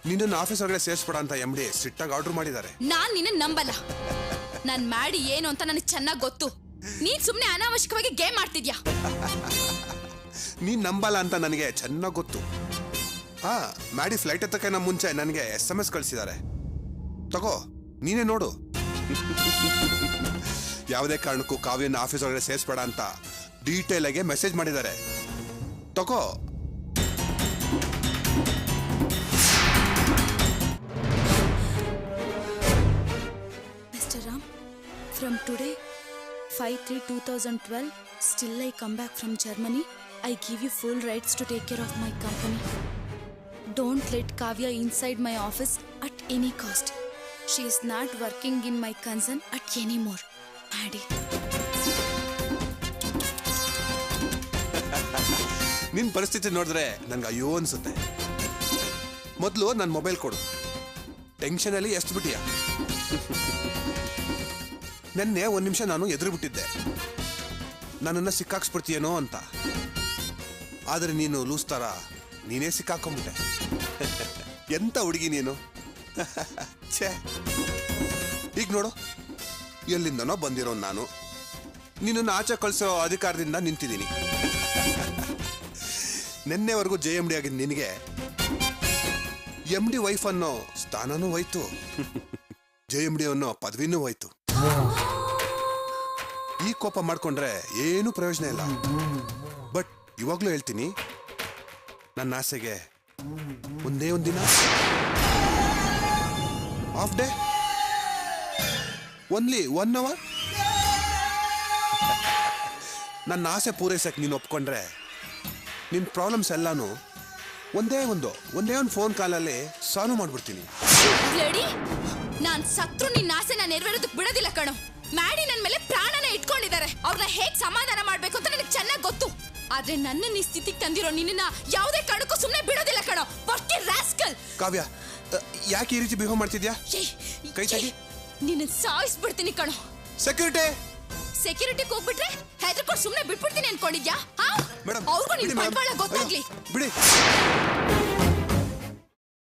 ನಿನ್ನ ಆಫೀಸ್ ಒಳಗಡೆ ಸೇರಿಸ್ಬೇಡ ಅಂತ MD ಸ್ಟ್ರಿಕ್ಟ್ ಆಗಿ ಆರ್ಡರ್ ಮಾಡಿದ್ದಾರೆ. ನಾನ್ ನಿನ್ನ ನಂಬಲ್ಲ. ನಾನ್ ಮಾಡಿ ಏನು ಅಂತ ನನಗೆ ಚೆನ್ನಾಗಿ ಗೊತ್ತು. ನೀನ್ ಸುಮ್ನೆ ಅನಾವಶ್ಯಕವಾಗಿ ಗೇಮ್ ಆಡ್ತಿದ್ಯಾ. ನೀನ್ ನಂಬಲ್ಲ ಅಂತ ನನಗೆ ಚೆನ್ನಾಗಿ ಗೊತ್ತು. ಮಾಡಿ ಫ್ಲೈಟ್ ಹತ್ತಕ್ಕಿಂತ ಮುಂಚೆ ನನಗೆ SMS ಕಳಿಸಿದ್ದಾರೆ. ತಗೋ ನೀನೇ ನೋಡು. ಯಾವುದೇ ಕಾರಣಕ್ಕೂ ಕಾವ್ಯನ ಆಫೀಸ್ ಒಳಗಡೆ ಸೇರಿಸ್ಬೇಡ ಅಂತ ಡೀಟೇಲ್ ಆಗಿ ಮೆಸೇಜ್ ಮಾಡಿದ್ದಾರೆ. ತಗೋ. Mr. Ram, from today 5/3/2012 still I come back from Germany. I give you full rights to take care of my company. Don't let Kavya inside my office at any cost. She is not working in my concern at anymore. Maddie. ನಿನ್ ಪರಿಸ್ಥಿತಿ ನೋಡಿದ್ರೆ ನನ್ಗೆ ಅಯ್ಯೋ ಅನ್ಸುತ್ತೆ. ಮೊದಲು ನನ್ನ mobile ಕೊಡು. Tension ಅಲ್ಲಿ ಎಷ್ಟು ಬಿಟ್ಟಿಯ. ನೆನ್ನೆ ಒಂದ್ ನಿಮಿಷ ನಾನು ಎದುರು ಬಿಟ್ಟಿದ್ದೆ, ನನ್ನನ್ನು ಸಿಕ್ಕಾಕ್ಸ್ಬಿಡ್ತೀಯೇನೋ ಅಂತ. ಆದ್ರೆ ನೀನು ಲೂಸ್ ತರ ನೀನೇ ಸಿಕ್ಕಾಕೊಂಡ್ಬಿಟ್ಟೆ. ಎಂತ ಹುಡುಗಿ ನೀನು. ಛೇ, ಈಗ ನೋಡು, ಎಲ್ಲಿಂದನೋ ಬಂದಿರೋ ನಾನು ನಿನ್ನನ್ನು ಆಚೆ ಕಳಿಸೋ ಅಧಿಕಾರದಿಂದ ನಿಂತಿದ್ದೀನಿ. ನಿನ್ನೆವರೆಗೂ JMD ಆಗಿದ್ದು ನಿನಗೆ MD ವೈಫ್ ಅನ್ನೋ ಸ್ಥಾನನೂ ಹೋಯ್ತು, JMD ಅನ್ನೋ ಪದವಿನೂ ಹೋಯ್ತು. ಈ ಕೋಪ ಮಾಡ್ಕೊಂಡ್ರೆ ಏನೂ ಪ್ರಯೋಜನ ಇಲ್ಲ. ಬಟ್ ಇವಾಗ್ಲೂ ಹೇಳ್ತೀನಿ, ನನ್ನ ಆಸೆಗೆ ಒಂದೇ ಒಂದಿನ ಹಾಫ್ ಡೇ, ಓನ್ಲಿ 1 hour ನನ್ನ ಆಸೆ ಪೂರೈಸಕ್ಕೆ ನೀನು ಒಪ್ಕೊಂಡ್ರೆ ನಿನ್ನ ಪ್ರಾಬ್ಲಮ್ಸ್ ಎಲ್ಲಾನು ಒಂದೇ ಒಂದು ಫೋನ್ ಕಾಲಲ್ಲಿ ಸಾಲ್ವ್ ಮಾಡ್ಬಿಡ್ತೀನಿ. ನಾನ್ ಸತ್ರು ನಿನ್ನ ಆಸೆನ ನೆರವೇರೋದಕ್ಕೆ ಬಿಡೋದಿಲ್ಲ ಕಣೋ. ಮ್ಯಾಡಿ ನನ್ನ ಮೇಲೆ ಪ್ರಾಣನ ಇಟ್ಕೊಂಡಿದ್ದಾರೆ. ಅವ್ರನ್ನ ಹೇಗ್ ಸಮಾಧಾನ ಮಾಡ್ಬೇಕು ಅಂತ ನನಗೆ ಚೆನ್ನಾಗಿ ಗೊತ್ತು. ಆದ್ರೆ ನನ್ನ ಈ ಸ್ಥಿತಿಗೆ ತಂದಿರೋ ನಿನ್ನ ಯಾವುದೇ ಕಾರಣಕ್ಕೂ ಸುಮ್ಮನೆ ಬಿಡೋದಿಲ್ಲ ಕಣೋ. ಬಟ್ಟಿ ರಾಸ್ಕಲ್. ಕಾವ್ಯ, ಯಾಕೆ ಈ ರೀತಿ ಬಿಹೇವ್ ಮಾಡ್ತಿದ್ಯಾ? ಕೈ ತೆಗಿ. ನಿನ್ನ ಸಾಯಿಸ್ಬಿಡ್ತೀನಿ ಕಣೋ. ಸೆಕ್ಯೂರಿಟಿಗೆ ಹೋಗ್ಬಿಟ್ರೆ ಹೆದರ್ಕೊಂಡು ಸುಮ್ಮನೆ ಬಿಟ್ಬಿಡ್ತೀನಿ ಅನ್ಕೊಂಡಿದ್ಯಾ? ಮೇಡಮ್, ಅವ್ರಿಗೂ ನಿನ್ ಬಂಡವಾಳ ಗೊತ್ತಾಗ್ಲಿ. ಬಿಡಿ.